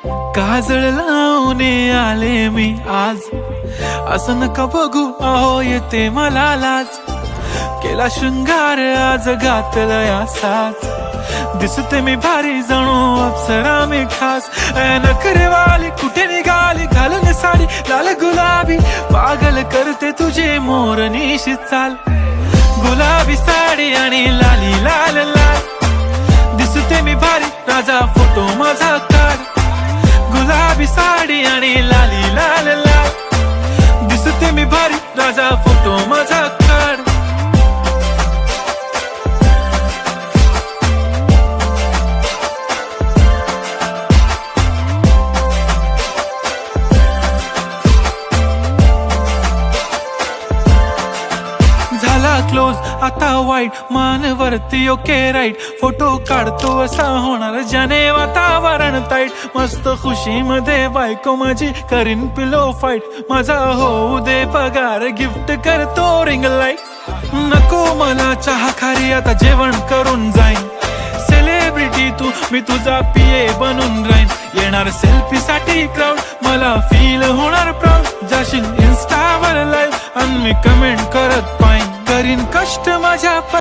काजळ लावून आले मी आज, असं नका बघू अहो येते मला लाज. केला शृंगार आज घातलं या साज, दिसते मी भारी जणू अप्सरा मी खास. नखरेवाली कुठे निघाली घालून साडी लाल गुलाबी, पागल करते तुझे मोरनीशी चाल. गुलाबी साडी आणि लाली लाल लाल, दिसते मी भारी राजा फोटो माझा काढ. गुलाबी साडी आणि लाली लाल लाल, दिसते मी भारी राजा फोटो माझा काढ. झाला क्लोज आता वाईट, मानवरती ओके राईट. फोटो काढतो असा होणार ज्याने वातावरण ताईट. मस्त खुशी मध्ये बायको माझी करीन पिलो फाईट. माझा होऊ दे पगार गिफ्ट करतो रिंग लाईट. नको मला चहा खारी आता जेवण करून जाईन. सेलिब्रिटी तू मी तुझा पिये बनून राहीन. येणार सेल्फी साठी क्राऊड मला फील होणार प्राऊड. जाशील इन्स्टावर लाईव्ह आणि मी कमेंट करत पाहिन. करीन कष्ट माझ्या